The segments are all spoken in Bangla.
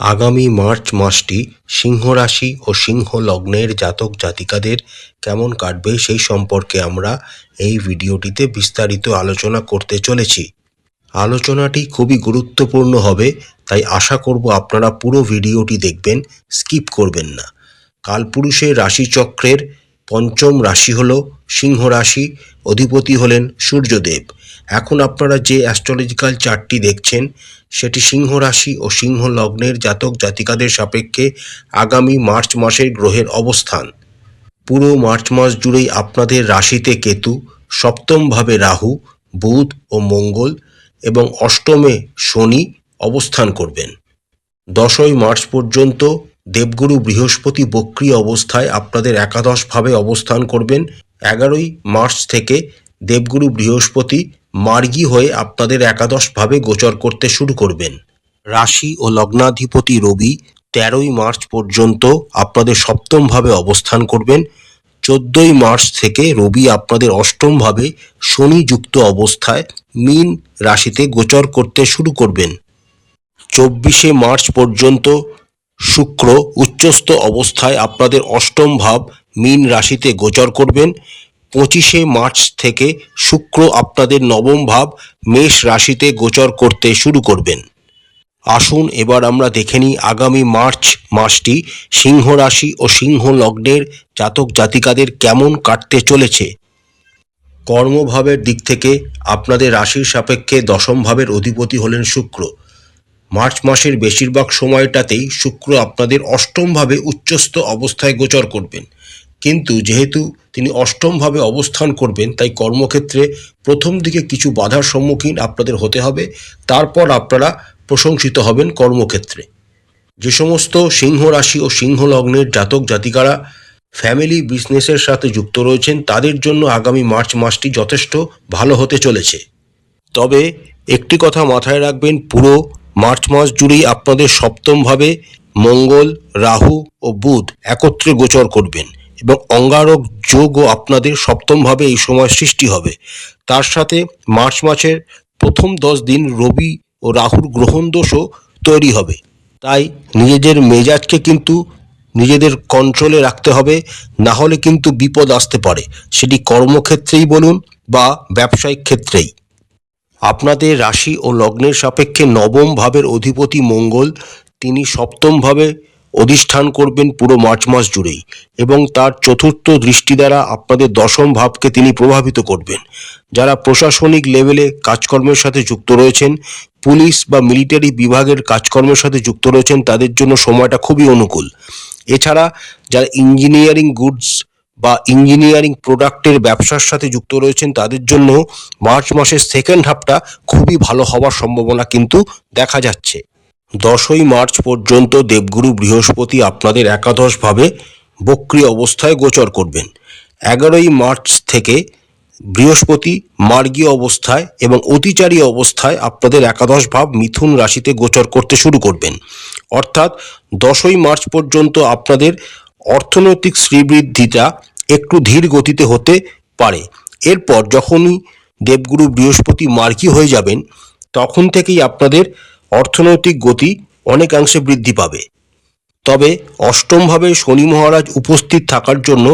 আগামী মার্চ মাসটি সিংহ রাশি ও সিংহ লগ্নের জাতক জাতিকাদের কেমন কাটবে সেই সম্পর্কে আমরা এই ভিডিওটিতে বিস্তারিত আলোচনা করতে চলেছি। আলোচনাটি খুবই গুরুত্বপূর্ণ হবে, তাই আশা করব আপনারা পুরো ভিডিওটি দেখবেন, স্কিপ করবেন না। কালপুরুষের রাশিচক্রের পঞ্চম রাশি হল সিংহ রাশি, অধিপতি হলেন সূর্যদেব। এখন আপনারা যে অ্যাস্ট্রোলজিক্যাল চার্টটি দেখছেন সেটি সিংহ রাশি ও সিংহ লগ্নের জাতক জাতিকাদের সাপেক্ষে আগামী মার্চ মাসের গ্রহের অবস্থান। পুরো মার্চ মাস জুড়েই আপনাদের রাশিতে কেতু, সপ্তমভাবে রাহু, বুধ ও মঙ্গল এবং অষ্টমে শনি অবস্থান করবেন। 10ই মার্চ পর্যন্ত দেবগুরু বৃহস্পতি বক্রী অবস্থায় আপনাদের একাদশভাবে অবস্থান করবেন। 11ই মার্চ থেকে দেবগুরু বৃহস্পতি মার্গী হয়ে আপনাদের একাদশভাবে গোচর করতে শুরু করবেন। রাশি ও লগ্নাধিপতি রবি 13ই মার্চ পর্যন্ত আপনাদের সপ্তমভাবে অবস্থান করবেন। 14ই মার্চ থেকে রবি আপনাদের অষ্টমভাবে শনিযুক্ত অবস্থায় মীন রাশিতে গোচর করতে শুরু করবেন। 24শে মার্চ পর্যন্ত শুক্র উচ্চস্থ অবস্থায় আপনাদের অষ্টম ভাব মীন রাশিতে গোচর করবেন। 25শে মার্চ থেকে শুক্র আপনাদের নবম ভাব মেষ রাশিতে গোচর করতে শুরু করবেন। আসুন এবার আমরা দেখে নিই আগামী মার্চ মাসটি সিংহ রাশি ও সিংহ লগ্নের জাতক জাতিকাদের কেমন কাটতে চলেছে। কর্মভাবের দিক থেকে আপনাদের রাশির সাপেক্ষে দশম ভাবের অধিপতি হলেন শুক্র। মার্চ মাসের বেশিরভাগ সময়টাতেই শুক্র আপনাদের অষ্টমভাবে উচ্চস্থ অবস্থায় গোচর করবেন, কিন্তু যেহেতু তিনি অষ্টমভাবে অবস্থান করবেন তাই কর্মক্ষেত্রে প্রথম দিকে কিছু বাধার সম্মুখীন আপনাদের হতে হবে, তারপর আপনারা প্রশংসিত হবেন কর্মক্ষেত্রে। যে সমস্ত সিংহ রাশি ও সিংহ লগ্নের জাতক জাতিকারা ফ্যামিলি বিজনেসের সাথে যুক্ত রয়েছেন তাদের জন্য আগামী মার্চ মাসটি যথেষ্ট ভালো হতে চলেছে। তবে একটি কথা মাথায় রাখবেন, পুরো মার্চ মাস জুড়েই আপনাদের সপ্তমভাবে মঙ্গল, রাহু ও বুধ একত্রে গোচর করবেন এবং অঙ্গারক যোগও আপনাদের সপ্তমভাবে এই সময় সৃষ্টি হবে। তার সাথে মার্চ মাসের প্রথম 10 দিন রবি ও রাহুর গ্রহণ দোষও তৈরি হবে। তাই নিজেদের মেজাজকে কিন্তু নিজেদের কন্ট্রোলে রাখতে হবে, না হলে কিন্তু বিপদ আসতে পারে, সেটি কর্মক্ষেত্রেই বলুন বা ব্যবসায়িক ক্ষেত্রেই। আপনাদের রাশি ও লগ্নের সাপেক্ষে নবম ভাবের অধিপতি মঙ্গল তিনি সপ্তমভাবে অধিষ্ঠান করবেন পুরো মার্চ মাস জুড়েই এবং তার চতুর্থ দৃষ্টি দ্বারা আপনাদের দশম ভাবকে তিনি প্রভাবিত করবেন। যারা প্রশাসনিক লেভেলে কাজকর্মের সাথে যুক্ত রয়েছেন, পুলিশ বা মিলিটারি বিভাগের কাজকর্মের সাথে যুক্ত রয়েছেন, তাদের জন্য সময়টা খুবই অনুকূল। এছাড়া যারা ইঞ্জিনিয়ারিং গুডস বা ইঞ্জিনিয়ারিং প্রোডাক্টের ব্যবসার সাথে যুক্ত রয়েছেন তাদের জন্য মার্চ মাসের সেকেন্ড হাফটা খুবই ভালো হওয়ার সম্ভাবনা কিন্তু দেখা যাচ্ছে। 10ই মার্চ পর্যন্ত দেবগুরু বৃহস্পতি আপনাদের একাদশভাবে বক্রী অবস্থায় গোচর করবেন। 11ই মার্চ থেকে বৃহস্পতি মার্গীয় অবস্থায় এবং অতিচারী অবস্থায় আপনাদের একাদশ ভাব মিথুন রাশিতে গোচর করতে শুরু করবেন। অর্থাৎ 10ই মার্চ পর্যন্ত আপনাদের অর্থনৈতিক শ্রীবৃদ্ধিটা একটু ধীর গতিতে হতে পারে। এরপর যখনই দেবগুরু বৃহস্পতি মার্গী হয়ে যাবেন তখন থেকেই আপনাদের অর্থনৈতিক গতি অনেকাংশে বৃদ্ধি পাবে। তবে অষ্টমভাবে শনি মহারাজ উপস্থিত থাকার জন্য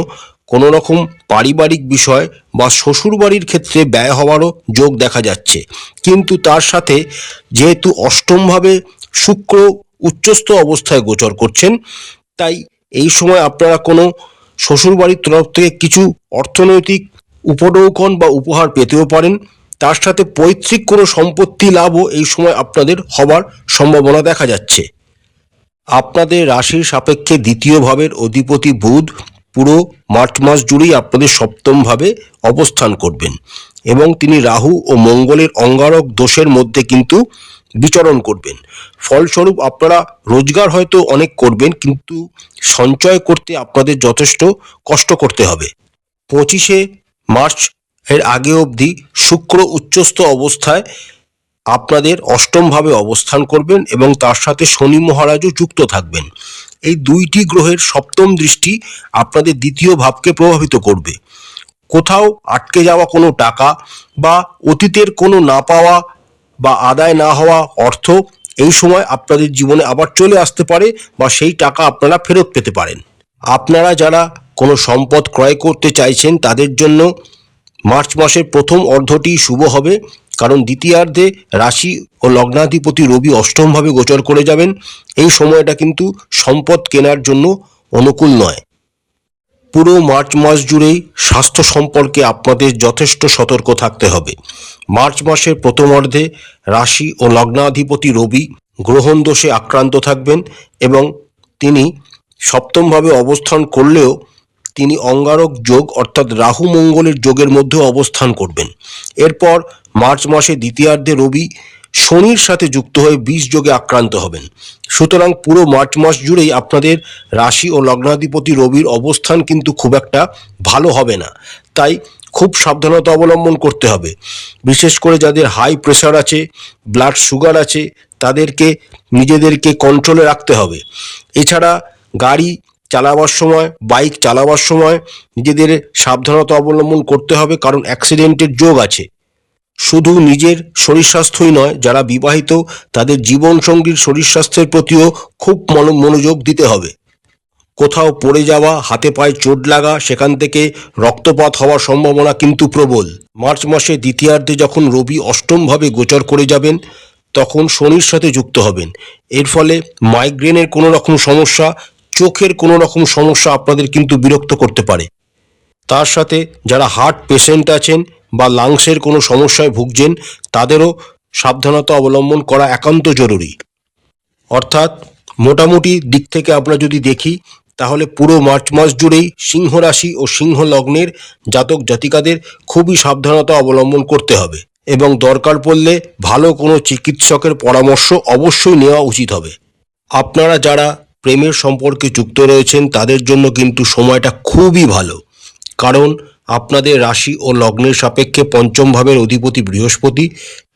কোনো রকম পারিবারিক বিষয় বা শ্বশুরবাড়ির ক্ষেত্রে ব্যয় হওয়ারও যোগ দেখা যাচ্ছে, কিন্তু তার সাথে যেহেতু অষ্টমভাবে শুক্র উচ্চস্থ অবস্থায় গোচর করছেন তাই এই সময় আপনারা কোনো শ্বশুরবাড়ির তরফ থেকে কিছু অর্থনৈতিক উপঢৌকন বা উপহার পেতেও পারেন। তার সাথে পৈতৃক কোনো সম্পত্তি লাভও এই সময় আপনাদের হবার সম্ভাবনা দেখা যাচ্ছে। আপনাদের রাশির সাপেক্ষে দ্বিতীয় ভাবের অধিপতি বুধ পুরো মার্চ মাস জুড়েই আপনাদের সপ্তমভাবে অবস্থান করবেন এবং তিনি রাহু ও মঙ্গলের অঙ্গারক দোষের মধ্যে কিন্তু বিচরণ করবেন। ফলস্বরূপ আপনারা রোজগার হয়তো অনেক করবেন, কিন্তু সঞ্চয় করতে আপনাদের যথেষ্ট কষ্ট করতে হবে। 25শে মার্চ এর আগে অবধি শুক্র উচ্চস্থ অবস্থায় আপনাদের অষ্টমভাবে অবস্থান করবেন এবং তার সাথে শনি মহারাজও যুক্ত থাকবেন। এই দুইটি গ্রহের সপ্তম দৃষ্টি আপনাদের দ্বিতীয় ভাবকে প্রভাবিত করবে। কোথাও আটকে যাওয়া কোনো টাকা বা অতীতের কোনো না পাওয়া বা আদায় না হওয়া অর্থ এই সময় আপনাদের জীবনে আবার চলে আসতে পারে বা সেই টাকা আপনারা ফেরত পেতে পারেন। আপনারা যারা কোনো সম্পদ ক্রয় করতে চাইছেন তাদের জন্য মার্চ মাসের প্রথম অর্ধটি শুভ হবে, কারণ দ্বিতীয়ার্ধে রাশি ও লগ্নাধিপতি রবি অষ্টমভাবে গোচর করে যাবেন। এই সময়টা কিন্তু সম্পদ কেনার জন্য অনুকূল নয়। পুরো মার্চ মাস জুড়েই স্বাস্থ্য সম্পর্কে আপনাদের যথেষ্ট সতর্ক থাকতে হবে। মার্চ মাসের প্রথমার্ধে রাশি ও লগ্নাধিপতি রবি গ্রহণ দোষে আক্রান্ত থাকবেন এবং তিনি সপ্তমভাবে অবস্থান করলেও তিনি অঙ্গারক যোগ অর্থাৎ রাহু মঙ্গলের যোগের মধ্যেও অবস্থান করবেন। এরপর মার্চ মাসে দ্বিতীয়ার্ধে রবি শনির সাথে যুক্ত হয়ে বিষ যোগে আক্রান্ত হবেন। সুতরাং পুরো মার্চ মাস জুড়েই আপনাদের রাশি ও লগ্নাধিপতি রবির অবস্থান কিন্তু খুব একটা ভালো হবে না, তাই খুব সাবধানতা অবলম্বন করতে হবে। বিশেষ করে যাদের হাই প্রেশার আছে, ব্লাড সুগার আছে, তাদেরকে নিজেদেরকে কন্ট্রোলে রাখতে হবে। এছাড়া গাড়ি চালাবার সময়, বাইক চালাবার সময় নিজেদের সাবধানতা অবলম্বন করতে হবে, কারণ অ্যাক্সিডেন্টের যোগ আছে। শুধু নিজের শরীর স্বাস্থ্যই নয়, যারা বিবাহিত তাদের জীবনসঙ্গীর শরীর স্বাস্থ্যের প্রতিও খুব মনোযোগ দিতে হবে। কোথাও পড়ে যাওয়া, হাতে পায়ে চোট লাগা, সেখান থেকে রক্তপাত হওয়ার সম্ভাবনা কিন্তু প্রবল। মার্চ মাসে দ্বিতীয়ার্ধে যখন রবি অষ্টমভাবে গোচর করে যাবেন তখন শনির সাথে যুক্ত হবেন। এর ফলে মাইগ্রেনের কোনো রকম সমস্যা, চোখের কোনো রকম সমস্যা আপনাদের কিন্তু বিরক্ত করতে পারে। তার সাথে যারা হার্ট পেশেন্ট আছেন বা লাংসের কোনো সমস্যায় ভুগছেন তাদেরও সাবধানতা অবলম্বন করা একান্ত জরুরি। অর্থাৎ মোটামুটি দিক থেকে আমরা যদি দেখি তাহলে পুরো মার্চ মাস জুড়েই সিংহ রাশি ও সিংহ লগ্নের জাতক জাতিকাদের খুবই সাবধানতা অবলম্বন করতে হবে এবং দরকার পড়লে ভালো কোনো চিকিৎসকের পরামর্শ অবশ্যই নেওয়া উচিত হবে। আপনারা যারা প্রেমের সম্পর্কে যুক্ত রয়েছেন তাদের জন্য কিন্তু সময়টা খুবই ভালো, কারণ আপনাদের রাশি ও লগ্নের সাপেক্ষে পঞ্চম ভাবের অধিপতি বৃহস্পতি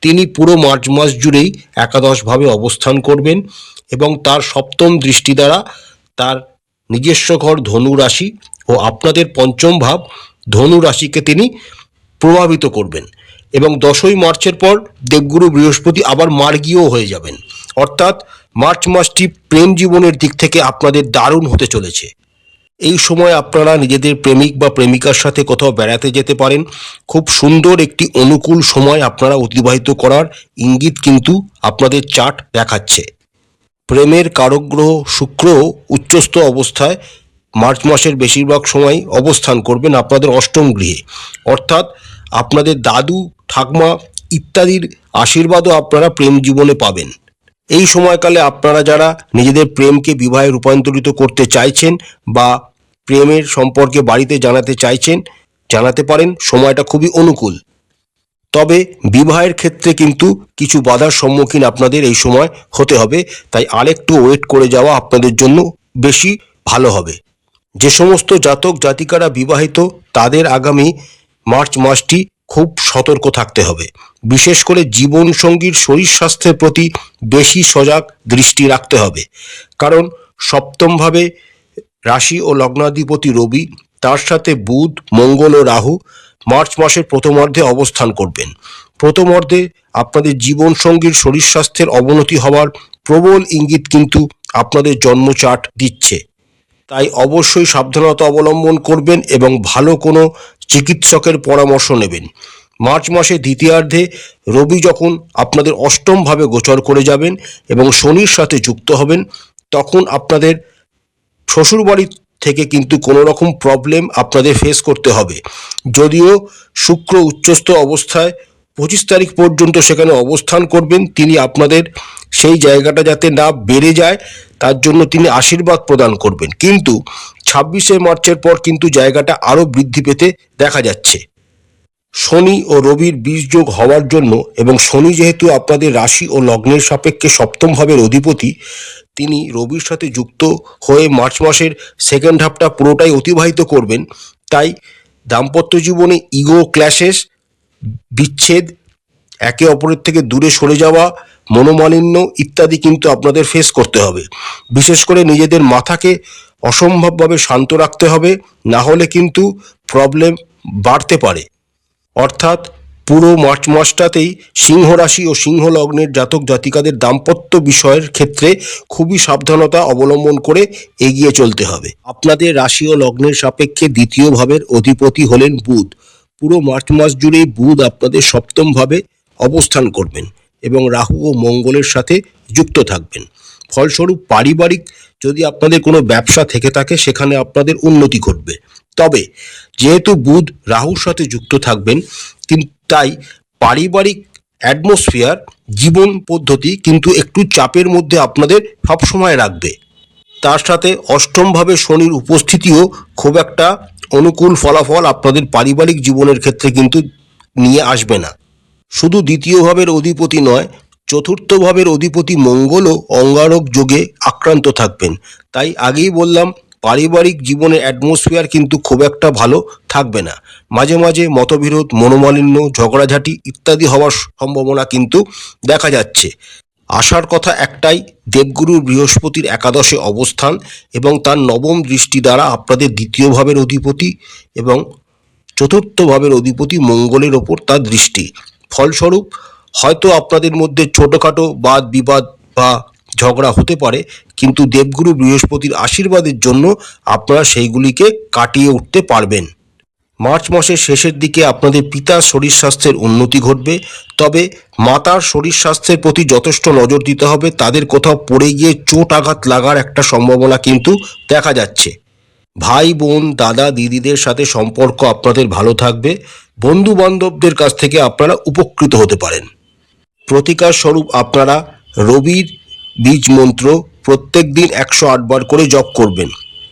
তিনি পুরো মার্চ মাস জুড়েই একাদশভাবে অবস্থান করবেন এবং তার সপ্তম দৃষ্টি দ্বারা তার নিজস্ব ঘর ধনু রাশি ও আপনাদের পঞ্চম ভাব ধনু রাশিকে তিনি প্রভাবিত করবেন এবং 10ই মার্চের পর দেবগুরু বৃহস্পতি আবার মার্গীয় হয়ে যাবেন। অর্থাৎ মার্চ মাসটি প্রেম জীবনের দিক থেকে আপনাদের দারুণ হতে চলেছে। এই সময় আপনারা নিজেদের প্রেমিক বা প্রেমিকার সাথে কোথাও বেড়াতে যেতে পারেন। খুব সুন্দর একটি অনুকূল সময় আপনারা অতিবাহিত করার ইঙ্গিত কিন্তু আপনাদের চার্ট দেখাচ্ছে। প্রেমের কারক গ্রহ শুক্র উচ্চস্থ অবস্থায় মার্চ মাসের বেশিরভাগ সময় অবস্থান করবেন আপনাদের অষ্টম গৃহে, অর্থাৎ আপনাদের দাদু ঠাকমা ইত্যাদির আশীর্বাদও আপনারা প্রেম জীবনে পাবেন। এই সময়কালে আপনারা যারা নিজেদের প্রেমকে বিবাহে রূপান্তরিত করতে চাইছেন বা প্রেমের সম্পর্কে বাড়িতে জানাতে চাইছেন, জানাতে পারেন, সময়টা খুবই অনুকূল। তবে বিবাহের ক্ষেত্রে কিন্তু কিছু বাধার সম্মুখীন আপনাদের এই সময় হতে হবে, তাই আরেকটু ওয়েট করে যাওয়া আপনাদের জন্য বেশি ভালো হবে। যে সমস্ত জাতক জাতিকারা বিবাহিত তাদের আগামী মার্চ মাসটি খুব সতর্ক থাকতে হবে। বিশেষ করে জীবনসঙ্গীর শরীর স্বাস্থ্যের প্রতি বেশি সজাগ দৃষ্টি রাখতে হবে, কারণ সপ্তমভাবে রাশি ও লগ্নাধিপতি রবি, তার সাথে বুধ, মঙ্গল ও রাহু মার্চ মাসের প্রথমার্ধে অবস্থান করবেন। প্রথমার্ধে আপনাদের জীবনসঙ্গীর শরীর স্বাস্থ্যের অবনতি হওয়ার প্রবল ইঙ্গিত কিন্তু আপনাদের জন্মচার্ট দিচ্ছে। তাই অবশ্যই সাবধানতা অবলম্বন করবেন এবং ভালো কোনো চিকিৎসকের পরামর্শ নেবেন। মার্চ মাসে দ্বিতীয়ার্ধে রবি যখন আপনাদের অষ্টমভাবে গোচর করে যাবেন এবং শনির সাথে যুক্ত হবেন তখন আপনাদের শ্বশুরবাড়ি থেকে কিন্তু কোনো রকম প্রবলেম আপনাদের ফেস করতে হবে। যদিও শুক্র উচ্চস্থ অবস্থায় 25 তারিখ পর্যন্ত সেখানে অবস্থান করবেন, তিনি আপনাদের সেই জায়গাটা যাতে না বেড়ে যায় তার জন্য তিনি আশীর্বাদ প্রদান করবেন, কিন্তু 26শে মার্চের পর কিন্তু জায়গাটা আরও বৃদ্ধি পেতে দেখা যাচ্ছে। শনি ও রবির বীজযোগ হওয়ার জন্য এবং শনি যেহেতু আপনাদের রাশি ও লগ্নের সাপেক্ষে সপ্তম ভাবের অধিপতি, তিনি রবির সাথে যুক্ত হয়ে মার্চ মাসের সেকেন্ড হাফটা পুরোটাই অতিবাহিত করবেন। তাই দাম্পত্য জীবনে ইগো ক্ল্যাশেস, বিচ্ছেদ, একে অপরের থেকে দূরে সরে যাওয়া, মনোমালিন্য ইত্যাদি কিন্তু আপনাদের ফেস করতে হবে। বিশেষ করে নিজেদের মাথাকে অসম্ভবভাবে শান্ত রাখতে হবে, না হলে কিন্তু প্রবলেম বাড়তে পারে। অর্থাৎ পুরো মার্চ মাসটাতেই সিংহ রাশি ও সিংহ লগ্নের জাতক জাতিকাদের দাম্পত্য বিষয়ের ক্ষেত্রে খুবই সাবধানতা অবলম্বন করে এগিয়ে চলতে হবে। আপনাদের রাশি ও লগ্নের সাপেক্ষে দ্বিতীয় ভাবের অধিপতি হলেন বুধ। পুরো মার্চ মাস জুড়েই বুধ আপনাদের সপ্তম ভাবে অবস্থান করবেন এবং রাহু ও মঙ্গলের সাথে যুক্ত থাকবেন। ফলস্বরূপ পারিবারিক যদি আপনাদের কোনো ব্যবসা থেকে থাকে সেখানে আপনাদের উন্নতি ঘটবে। তবে যেহেতু বুধ রাহুর সাথে যুক্ত থাকবেন কিন্তু তাই পারিবারিক অ্যাটমসফিয়ার জীবন পদ্ধতি কিন্তু একটু চাপের মধ্যে আপনাদের সবসময় রাখবে। তার সাথে অষ্টমভাবে শনির উপস্থিতিও খুব একটা অনুকূল ফলাফল আপনাদের পারিবারিক জীবনের ক্ষেত্রে কিন্তু নিয়ে আসবে না। শুধু দ্বিতীয় ভাবের অধিপতি নয়, চতুর্থ ভাবের অধিপতি মঙ্গলও অঙ্গারক যোগে আক্রান্ত থাকবেন। তাই আগেই বললাম পারিবারিক জীবনের অ্যাটমসফিয়ার কিন্তু খুব একটা ভালো থাকবে না। মাঝে মাঝে মতবিরোধ, মনোমালিন্য, ঝগড়াঝাটি ইত্যাদি হওয়ার সম্ভাবনা কিন্তু দেখা যাচ্ছে। আসার কথা একটাই, দেবগুরু বৃহস্পতির একাদশে অবস্থান এবং তার নবম দৃষ্টি দ্বারা আপনাদের দ্বিতীয় ভাবের অধিপতি এবং চতুর্থ ভাবের অধিপতি মঙ্গলের ওপর তার দৃষ্টি। ফলস্বরূপ হয়তো আপনাদের মধ্যে ছোটোখাটো বাদ বিবাদ বা ঝগড়া হতে পারে, কিন্তু দেবগুরু বৃহস্পতির আশীর্বাদের জন্য আপনারা সেইগুলিকে কাটিয়ে উঠতে পারবেন। মার্চ মাসের শেষের দিকে আপনাদের পিতার শরীর স্বাস্থ্যের উন্নতি ঘটবে, তবে মাতার শরীর স্বাস্থ্যের প্রতি যথেষ্ট নজর দিতে হবে। তাদের কোথাও পড়ে গিয়ে চোট আঘাত লাগার একটা সম্ভাবনা কিন্তু দেখা যাচ্ছে। ভাই বোন, দাদা দিদিদের সাথে সম্পর্ক আপনাদের ভালো থাকবে। বন্ধু বান্ধবদের কাছ থেকে আপনারা উপকৃত হতে পারেন। প্রতিকার স্বরূপ আপনারা রবির বীজ মন্ত্র প্রত্যেক দিন 108 বার করে জপ করবেন।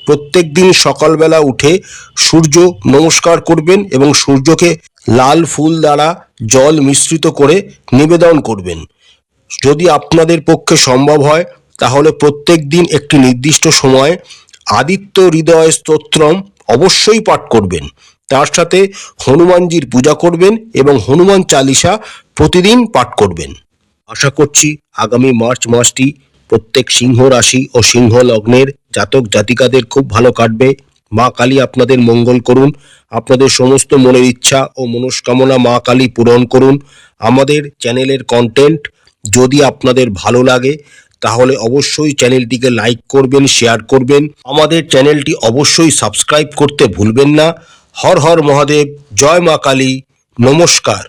প্রত্যেক দিন সকালবেলা উঠে সূর্য নমস্কার করবেন এবং সূর্যকে লাল ফুল দ্বারা জল মিশ্রিত করে নিবেদন করবেন। যদি আপনাদের পক্ষে সম্ভব হয় তাহলে প্রত্যেক দিন একটি নির্দিষ্ট সময়ে আদিত্য হৃদয় স্তোত্রম অবশ্যই পাঠ করবেন। তার সাথে হনুমানজির পূজা করবেন এবং হনুমান চালিসা প্রতিদিন পাঠ করবেন। আশা করছি আগামী মার্চ মাসটি প্রত্যেক সিংহ রাশি ও সিংহ লগ্নের জাতক জাতিকাদের খুব ভালো কাটবে। মা কালী আপনাদের মঙ্গল করুন, আপনাদের সমস্ত মনের ইচ্ছা ও মনস্কামনা মা কালী পূরণ করুন। আমাদের চ্যানেলের কন্টেন্ট যদি আপনাদের ভালো লাগে তাহলে অবশ্যই চ্যানেলটিকে লাইক করবেন, শেয়ার করবেন। আমাদের চ্যানেলটি অবশ্যই সাবস্ক্রাইব করতে ভুলবেন না। হর হর মহাদেব, জয় মা কালী, নমস্কার।